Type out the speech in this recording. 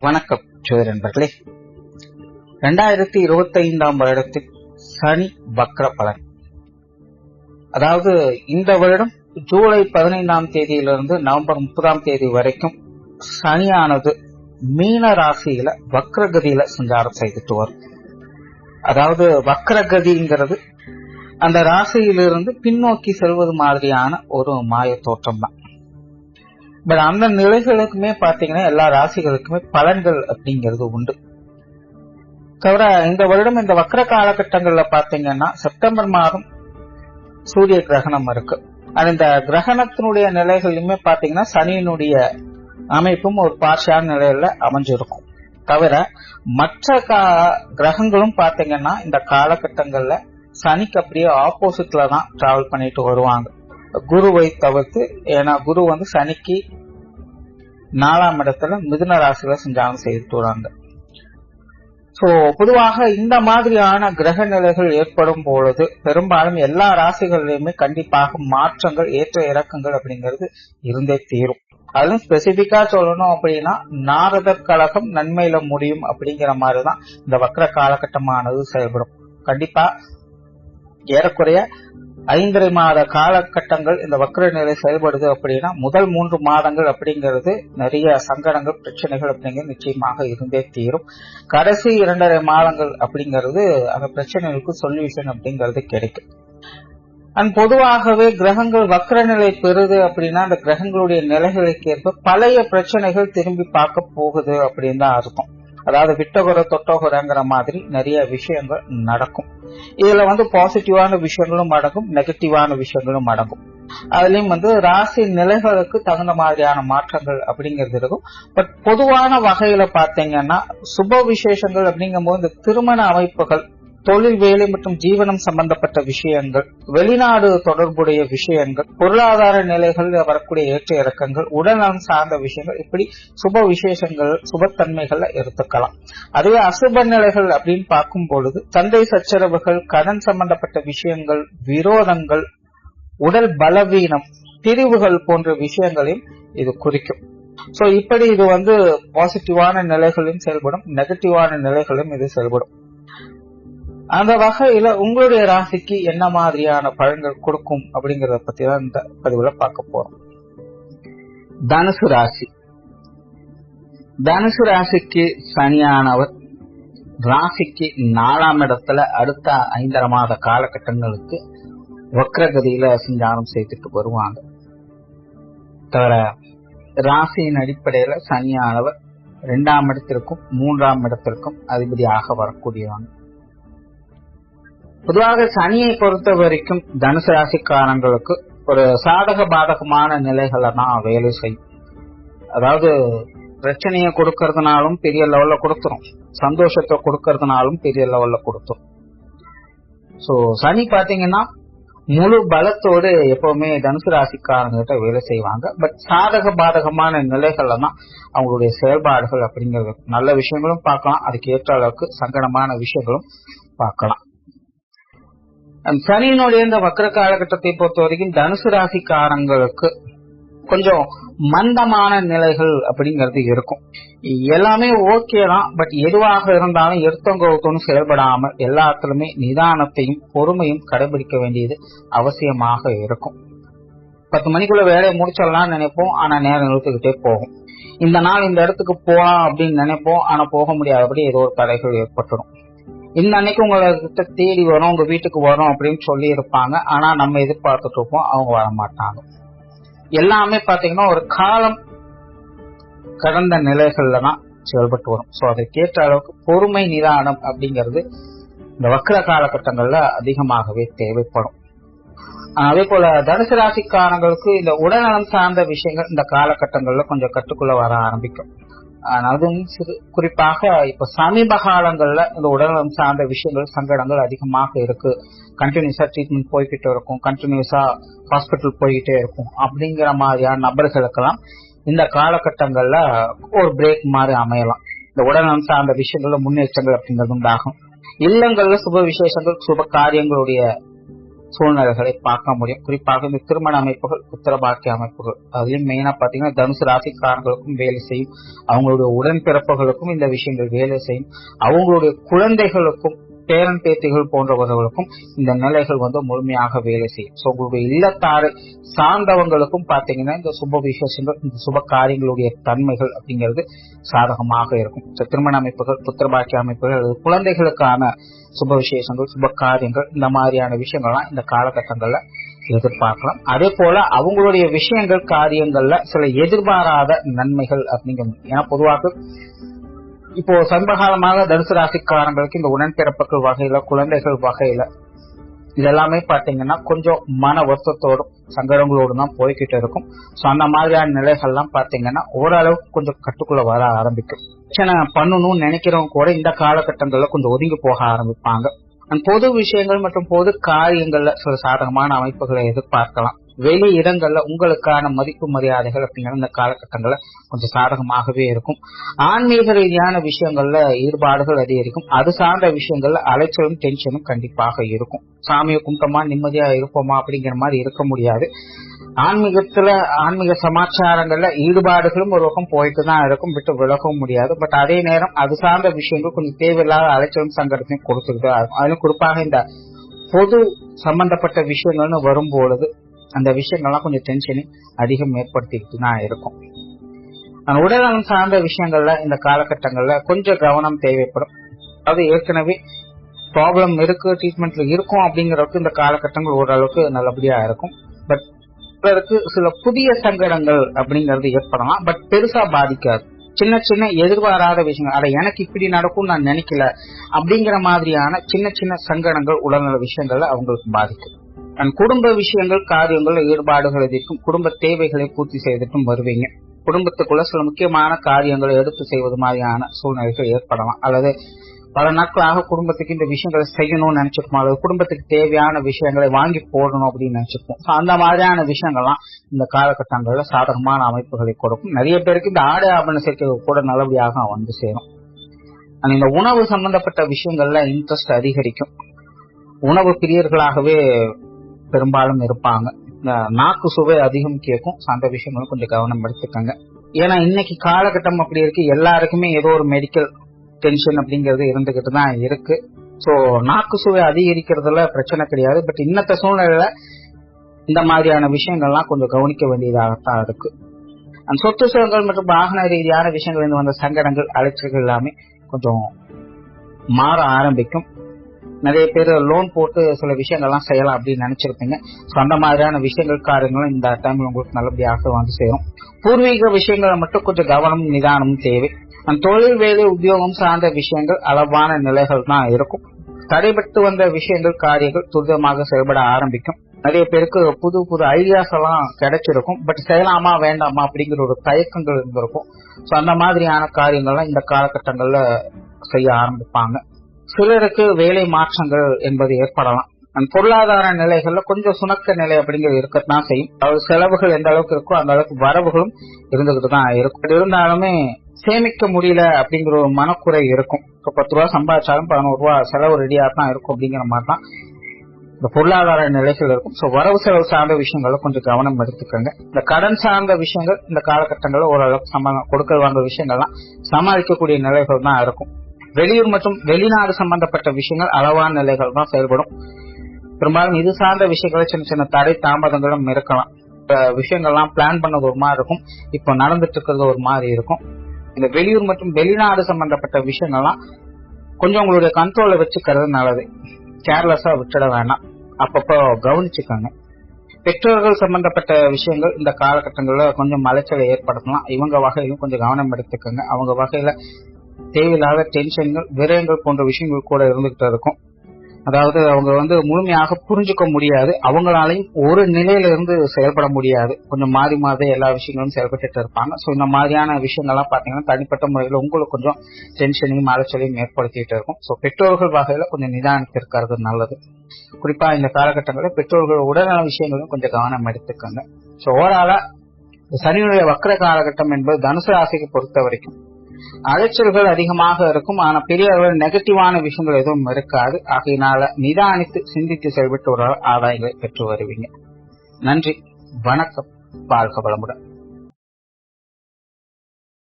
வணக்கம் ஜோதிட நண்பர்களே. 2025 வருடத்தில் சனி வக்ர பலன். அதாவது இந்த வருடம் ஜூலை 15 தேதியிலிருந்து நவம்பர் 30 தேதி வரைக்கும் சனியானது மீன ராசியில வக்ரகதியில சஞ்சாரம் செய்துட்டு வரும். அதாவது வக்ரகதிங்கிறது அந்த ராசியிலிருந்து பின்னோக்கி செல்வது மாதிரியான ஒரு மாய தோற்றம் தான். பட் அந்த நிலைகளுக்குமே பாத்தீங்கன்னா எல்லா ராசிகளுக்குமே பலன்கள் அப்படிங்கிறது உண்டு. தவிர இந்த வருடம் இந்த வக்ர காலகட்டங்கள்ல பாத்தீங்கன்னா செப்டம்பர் மாதம் சூரிய கிரகணம் இருக்கு. இந்த கிரகணத்தினுடைய நிலைகளுமே பாத்தீங்கன்னா சனியினுடைய அமைப்பும் ஒரு பார்ஷியான நிலையில அமைஞ்சிருக்கும். தவிர மற்ற கிரகங்களும் பாத்தீங்கன்னா இந்த காலகட்டங்கள்ல சனிக்கு அப்படியே ஆப்போசிட்ல தான் டிராவல் பண்ணிட்டு வருவாங்க, குருவை தவிர்த்து. ஏன்னா குரு சனிக்கு 4ஆம் இடத்துல மிதுன ராசியில சஞ்சாரம் செய்துட்டு வராங்க. சோ பொதுவாக இந்த மாதிரியான கிரக நிலைகள் ஏற்படும் பொழுது பெரும்பாலும் எல்லா ராசிகளிலுமே கண்டிப்பாக மாற்றங்கள், ஏற்ற இறக்கங்கள் அப்படிங்கிறது இருந்தே தீரும். அதுவும் ஸ்பெசிபிக்கா சொல்லணும் அப்படின்னா நாரதர் கழகம் நன்மையில முடியும் அப்படிங்கிற மாதிரிதான் இந்த வக்ர காலகட்டமானது செயல்படும். கண்டிப்பா ஏறக்குறைய 5.5 மாத காலகட்டங்கள் இந்த வக்ர நிலை செயல்படுது அப்படின்னா முதல் 3 மாதங்கள் அப்படிங்கிறது நிறைய சங்கடங்கள், பிரச்சனைகள் அப்படிங்கிறது நிச்சயமாக இருந்தே தீரும். கடைசி 2.5 மாதங்கள் அப்படிங்கிறது அந்த பிரச்சனைகளுக்கு சொல்யூஷன் அப்படிங்கிறது கிடைக்கும். பொதுவாகவே கிரகங்கள் வக்ர நிலை பெறுது அப்படின்னா அந்த கிரகங்களுடைய நிலைகளுக்கு ஏற்ப பழைய பிரச்சனைகள் திரும்பி பார்க்க போகுது அப்படின்னு தான் அர்த்தம். அதாவது விட்டகுறை தொட்டகுறைங்கிற மாதிரி நிறைய விஷயங்கள் நடக்கும். இதுல பாசிட்டிவான விஷயங்களும் அடங்கும், நெகட்டிவான விஷயங்களும் அடங்கும். அதுலயும் ராசி நிலைகளுக்கு தகுந்த மாதிரியான மாற்றங்கள் அப்படிங்கிறது இருக்கும். பட் பொதுவான வகையில பாத்தீங்கன்னா சுப விசேஷங்கள் அப்படிங்கும் போது இந்த திருமண அமைப்புகள், தொழில், வேலை மற்றும் ஜீவனம் சம்பந்தப்பட்ட விஷயங்கள், வெளிநாடு தொடர்புடைய விஷயங்கள், பொருளாதார நிலைகள் வரக்கூடிய ஏற்ற இறக்கங்கள், உடல்நலம் சார்ந்த விஷயங்கள், இப்படி சுப விசேஷங்கள், சுபத்தன்மைகள்ல எடுத்துக்கலாம். அதுவே அசுப நிலைகள் அப்படின்னு பார்க்கும் பொழுது சண்டை சச்சரவுகள், கடன் சம்பந்தப்பட்ட விஷயங்கள், விரோதங்கள், உடல் பலவீனம், பிரிவுகள் போன்ற விஷயங்களையும் இது குறிக்கும். சோ இப்படி இது பாசிட்டிவான நிலைகளிலும் செயல்படும், நெகட்டிவான நிலைகளிலும் இது செயல்படும். அந்த வகையில உங்களுடைய ராசிக்கு என்ன மாதிரியான பலன்கள் கொடுக்கும் அப்படிங்கறத பத்தி தான் இந்த பதிவுல பார்க்க போறோம். தனுசு ராசி. தனுசு ராசிக்கு சனியானவர் ராசிக்கு 4ஆம் இடத்துல அடுத்த 5.5 மாத காலகட்டங்களுக்கு வக்ரகதியில சஞ்சாரம் செய்துட்டு வருவாங்க. தவிர ராசியின் அடிப்படையில சனியானவர் 2ஆம் இடத்திற்கும் 3ஆம் இடத்திற்கும் அதிபதியாக வரக்கூடியவங்க. பொதுவாக சனியை பொறுத்த வரைக்கும் தனுசு ராசிக்காரங்களுக்கு ஒரு சாதக பாதகமான நிலைகளை தான் வேலை செய்யும். அதாவது பிரச்சனையை கொடுக்கறதுனாலும் பெரிய லெவல்ல கொடுத்துரும், சந்தோஷத்தை கொடுக்கறதுனாலும் பெரிய லெவல்ல கொடுத்துரும். சோ சனி பாத்தீங்கன்னா முழு பலத்தோடு எப்பவுமே தனுசு ராசிக்காரங்கிட்ட வேலை செய்வாங்க. பட் சாதக பாதகமான நிலைகள்ல தான் அவங்களுடைய செயல்பாடுகள் அப்படிங்கிறது. நல்ல விஷயங்களும் பார்க்கலாம், அதுக்கு ஏற்ற அளவுக்கு சங்கடமான விஷயங்களும் பார்க்கலாம். சனியினுடைய இந்த வக்ர காலகட்டத்தை பொறுத்த வரைக்கும் தனுசு ராசிக்காரங்களுக்கு கொஞ்சம் மந்தமான நிலைகள் அப்படிங்கிறது இருக்கும். எல்லாமே ஓகே தான், பட் எதுவாக இருந்தாலும் எடுத்தவங்க செயல்படாம எல்லாத்துலயுமே நிதானத்தையும் பொறுமையும் கடைபிடிக்க வேண்டியது அவசியமாக இருக்கும். 10 மணிக்குள்ள வேலையை முடிச்சிடலாம்னு நினைப்போம், ஆனா நேரம் இழுத்துக்கிட்டே போகும். இந்த நாள் இந்த இடத்துக்கு போகலாம் அப்படின்னு நினைப்போம், ஆனா போக முடியாதபடி ஏதோ ஒரு தடைகள் ஏற்பட்டுடும். இந்த அன்னைக்கு உங்ககிட்ட தேடி வரும், உங்க வீட்டுக்கு வரும் அப்படின்னு சொல்லி இருப்பாங்க, ஆனா நம்ம எதிர்பார்த்துட்டு இருப்போம், அவங்க வரமாட்டாங்க. எல்லாமே பாத்தீங்கன்னா ஒரு காலம் கடந்த நிலைகள்ல தான் செயல்பட்டு வரும். சோ அதற்கேற்ற அளவுக்கு பொறுமை, நிதானம் அப்படிங்கிறது இந்த வக்ர காலகட்டங்கள்ல அதிகமாகவே தேவைப்படும். அதே போல தனுசு ராசிக்காரங்களுக்கு இந்த உடல்நலம் சார்ந்த விஷயங்கள் இந்த காலகட்டங்கள்ல கொஞ்சம் கட்டுக்குள்ள வர ஆரம்பிக்கும். அதுவும் குறிப்பாக இப்ப சமீப காலங்கள்ல இந்த உடல்நலம் சார்ந்த விஷயங்கள், சங்கடங்கள் அதிகமாக இருக்கு. கண்டினியூஸா ட்ரீட்மெண்ட் போய்கிட்டே இருக்கும், கண்டினியூஸா ஹாஸ்பிட்டல் போய்கிட்டே இருக்கும் அப்படிங்கிற மாதிரியான நபர்களுக்கெல்லாம் இந்த காலகட்டங்கள்ல ஒரு பிரேக் மாதிரி அமையலாம். இந்த உடல்நலம் சார்ந்த விஷயங்கள்ல முன்னேற்றங்கள் அப்படிங்கிறது உண்டாகும். இல்லங்கள்ல சுப விசேஷங்கள், சுப காரியங்களுடைய சூழ்நிலைகளை பார்க்க முடியும். குறிப்பாக இந்த திருமண அமைப்புகள், புத்திர பாக்கிய அமைப்புகள், அதுலயும் மெயினா பாத்தீங்கன்னா தனுசு ராசிக்காரங்களுக்கும் வேலை செய்யும், அவங்களுடைய உடன்பிறப்புகளுக்கும் இந்த விஷயங்கள் வேலை செய்யும், அவங்களுடைய குழந்தைகளுக்கும் பேரன் பேத்திகள் போன்றவர்களுக்கும் இந்த நிலைகள் முழுமையாக வேலை செய்யும். சோ உங்களுடைய இல்லத்தாரை சார்ந்தவங்களுக்கும் பாத்தீங்கன்னா இந்த சுப விசேஷங்கள், இந்த சுப காரியங்களுடைய தன்மைகள் அப்படிங்கிறது சாதகமாக இருக்கும். திருமண அமைப்புகள், புத்திர பாக்கிய அமைப்புகள், குழந்தைகளுக்கான சுப விசேஷங்கள், சுப காரியங்கள், இந்த மாதிரியான விஷயங்கள்லாம் இந்த காலகட்டங்கள்ல எதிர்பார்க்கலாம். அதே போல அவங்களுடைய விஷயங்கள், காரியங்கள்ல சில எதிர்பாராத நன்மைகள் அப்படிங்கிறது. ஏன்னா பொதுவாக இப்போ சமீபகாலமாக தனுசு ராசிக்காரங்களுக்கு இந்த உடன்பிறப்புகள் வகையில, குழந்தைகள் வகையில இதெல்லாமே பாத்தீங்கன்னா கொஞ்சம் மன வருத்தத்தோடும் சங்கடங்களோடும் தான் போய்கிட்டு இருக்கும். சோ அந்த மாதிரியான நிலைகள்லாம் பாத்தீங்கன்னா ஓரளவுக்கு கொஞ்சம் கட்டுக்குள்ள வர ஆரம்பிக்கும். பிரச்சனை பண்ணணும்னு நினைக்கிறவங்க கூட இந்த காலகட்டங்கள்ல கொஞ்சம் ஒதுங்கி போக ஆரம்பிப்பாங்க. பொது விஷயங்கள் மற்றும் பொது காரியங்கள்ல சில சாதகமான அமைப்புகளை எதிர்பார்க்கலாம். வெளி இடங்கள்ல உங்களுக்கான மதிப்பு மரியாதைகள் அப்படிங்கிற இந்த காலகட்டங்கள்ல கொஞ்சம் சாதகமாகவே இருக்கும். ஆன்மீக ரீதியான விஷயங்கள்ல ஈடுபாடுகள் அதிகரிக்கும். அது சார்ந்த விஷயங்கள்ல அலைச்சலும் டென்ஷனும் கண்டிப்பாக இருக்கும். சாமியை கும்பிட்டோமா நிம்மதியா இருப்போமா அப்படிங்கிற மாதிரி இருக்க முடியாது. ஆன்மீகத்துல, ஆன்மீக சமாச்சாரங்கள்ல ஈடுபாடுகளும் ஒரு பக்கம் போயிட்டு தான் இருக்கும், விட்டு விலகவும் முடியாது. பட் அதே நேரம் அது சார்ந்த விஷயங்கள் கொஞ்சம் தேவையில்லாத அலைச்சலும் சங்கடத்தையும் கொடுத்துக்கிட்டு தான் இருக்கும். அதிலும் குறிப்பாக இந்த பொது சம்பந்தப்பட்ட விஷயங்கள்னு வரும்பொழுது அந்த விஷயங்கள்லாம் கொஞ்சம் டென்ஷனை அதிகம் ஏற்படுத்திக்கிட்டு தான் இருக்கும். உடல்நலம் சார்ந்த விஷயங்கள்ல இந்த காலகட்டங்கள்ல கொஞ்சம் கவனம் தேவைப்படும். அது ஏற்கனவே ப்ராப்ளம் இருக்கு, ட்ரீட்மெண்ட்ல இருக்கும் அப்படிங்கறதுக்கு இந்த காலகட்டங்கள் ஓரளவுக்கு நல்லபடியா இருக்கும். பட் சிலருக்கு சில புதிய சங்கடங்கள் அப்படிங்கறது ஏற்படலாம். பட் பெருசா பாதிக்காது. சின்ன சின்ன எதிர்பாராத விஷயங்கள், அட எனக்கு இப்படி நடக்கும் நான் நினைக்கல அப்படிங்கிற மாதிரியான சின்ன சின்ன சங்கடங்கள் உடல்நல விஷயங்கள்ல அவங்களுக்கு பாதிக்கும். குடும்ப விஷயங்கள், காரியங்கள், ஈடுபாடுகள் இருக்கும். குடும்ப தேவைகளை பூர்த்தி செய்துட்டும் வருவீங்க. குடும்பத்துக்குள்ள சில முக்கியமான காரியங்களை எடுத்து செய்வது மாதிரியான சூழ்நிலைகள் ஏற்படலாம். அல்லது பல நாட்களாக குடும்பத்துக்கு இந்த விஷயங்களை செய்யணும்னு நினைச்சிருப்போம், அல்லது குடும்பத்துக்கு தேவையான விஷயங்களை வாங்கி போடணும் அப்படின்னு நினைச்சிருப்போம். அந்த மாதிரியான விஷயங்கள்லாம் இந்த காலகட்டங்கள்ல சாதகமான அமைப்புகளை கொடுக்கும். நிறைய பேருக்கு இந்த ஆடை ஆபரண சேர்க்கை கூட நல்லபடியாக வந்து சேரும். இந்த உணவு சம்பந்தப்பட்ட விஷயங்கள்ல இன்ட்ரெஸ்ட் அதிகரிக்கும். உணவு பிரியர்களாகவே பெரும்பாலும் இருப்பாங்க. நாக்கு சுவை அதிகம் கேட்கும். அந்த விஷயங்களும் கொஞ்சம் கவனம் எடுத்துக்கங்க. ஏன்னா இன்னைக்கு காலகட்டம் அப்படி இருக்கு, எல்லாருக்குமே ஏதோ ஒரு மெடிக்கல் டென்ஷன் அப்படிங்கிறது இருந்துகிட்டு தான் இருக்கு. சோ நாக்கு சுவை அதிகரிக்கிறதுல பிரச்சனை கிடையாது. பட் இன்னத்த சூழ்நிலையில இந்த மாதிரியான விஷயங்கள்லாம் கொஞ்சம் கவனிக்க வேண்டியதாகத்தான் இருக்கு. அந்த சொத்து சுகங்கள் மற்றும் வாகன ரீதியான விஷயங்கள் வந்த சங்கடங்கள், அலைச்சல்கள் எல்லாமே கொஞ்சம் மாற ஆரம்பிக்கும். நிறைய பேர் லோன் போட்டு சில விஷயங்கள்லாம் செய்யலாம் அப்படின்னு நினைச்சிருப்பீங்க. அந்த மாதிரியான விஷயங்கள், காரியங்களும் இந்த டைம்ல உங்களுக்கு நல்லபடியாக வந்து சேரும். பூர்வீக விஷயங்களை மட்டும் கொஞ்சம் கவனம், நிதானமும் தேவை. தொழில், வேலை, உத்தியோகம் சார்ந்த விஷயங்கள் அளவான நிலைகள் தான் இருக்கும். தடைபட்டு வந்த விஷயங்கள், காரியங்கள் துரிதமாக செயல்பட ஆரம்பிக்கும். நிறைய பேருக்கு புது புது ஐடியாஸ் எல்லாம் கிடைச்சிருக்கும். பட் செய்யலாமா வேண்டாமா அப்படிங்கிற ஒரு தயக்கங்கள் இருந்திருக்கும். சோ அந்த மாதிரியான காரியங்கள்லாம் இந்த காலகட்டங்கள்ல செய்ய ஆரம்பிப்பாங்க. சிலருக்கு வேலை மாற்றங்கள் என்பது ஏற்படலாம். பொருளாதார நிலைகள்ல கொஞ்சம் சுணக்க நிலை அப்படிங்கிறது இருக்கத்தான் செய்யும். அதாவது செலவுகள் எந்த அளவுக்கு இருக்கோ அந்த அளவுக்கு வரவுகளும் இருந்துகிட்டு தான் இருக்கும். இருந்தாலுமே சேமிக்க முடியல அப்படிங்கிற ஒரு மனக்குறை இருக்கும். இப்போ 10 ரூபா சம்பாதிச்சாலும் 11 ரூபா செலவு ரெடியா தான் இருக்கும் அப்படிங்கிற மாதிரி தான் இந்த பொருளாதார நிலைகள் இருக்கும். சோ வரவு செலவு சார்ந்த விஷயங்கள கொஞ்சம் கவனம் எடுத்துக்கோங்க. இந்த கடன் சார்ந்த விஷயங்கள் இந்த காலகட்டங்களில் ஓரளவுக்கு கொடுக்கல் வாங்க விஷயங்கள்லாம் சமாளிக்கக்கூடிய நிலைகள் தான் இருக்கும். வெளியூர் மற்றும் வெளிநாடு சம்பந்தப்பட்ட விஷயங்கள் அளவான நிலைகள் தான் செயல்படும். பெரும்பாலும் இது சார்ந்த விஷயங்களை சின்ன சின்ன தடை தாமதங்களும் இருக்கலாம். விஷயங்கள்லாம் பிளான் பண்ணது ஒரு மாதிரி இருக்கும், இப்போ நடந்துட்டு இருக்கிறது ஒரு மாதிரி இருக்கும். இந்த வெளியூர் மற்றும் வெளிநாடு சம்பந்தப்பட்ட விஷயங்கள்லாம் கொஞ்சம் உங்களுடைய கண்ட்ரோல வச்சுக்கிறது நல்லது. கேர்லெஸ்ஸா விட்டுட வேண்டாம், அப்பப்போ கவனிச்சுக்கோங்க. பெற்றோர்கள் சம்பந்தப்பட்ட விஷயங்கள் இந்த காலகட்டங்கள்ல கொஞ்சம் அலைச்சலை ஏற்படுத்தலாம். இவங்க வகையிலும் கொஞ்சம் கவனம் எடுத்துக்கோங்க. அவங்க வகையில தேவையில்லாத டென்ஷன்கள், விரயங்கள் போன்ற விஷயங்கள் கூட இருந்துகிட்டு இருக்கும். அதாவது அவங்க முழுமையாக புரிஞ்சுக்க முடியாது, அவங்களாலையும் ஒரு நிலையில இருந்து செயல்பட முடியாது. கொஞ்சம் மாறி மாறி எல்லா விஷயங்களும் செயல்பட்டு இருப்பாங்க. சோ இந்த மாதிரியான விஷயங்கள்லாம் பாத்தீங்கன்னா தனிப்பட்ட முறையில உங்களுக்கு கொஞ்சம் டென்ஷனையும் அலைச்சலையும் ஏற்படுத்திட்டு இருக்கும். சோ பெற்றோர்கள் வகையில கொஞ்சம் நிதானித்து இருக்கிறது நல்லது. குறிப்பா இந்த காலகட்டங்களில் பெற்றோர்கள் உடல்நல விஷயங்களும் கொஞ்சம் கவனம் எடுத்துக்கோங்க. சோ ஓவராலா சனியுடைய வக்ர காலகட்டம் என்பது தனுசு ராசிக்கு பொறுத்த வரைக்கும் அலைச்சல்கள் அதிகமாக இருக்கும். ஆனா பெரிய அளவில் நெகட்டிவான விஷயங்கள் எதுவும் இருக்காது. ஆகையினால நிதானித்து சிந்தித்து செயல்பட்டு ஒரு ஆதாயங்களை பெற்று வருவீங்க. நன்றி, வணக்கம், வாழ்க வளமுடன்.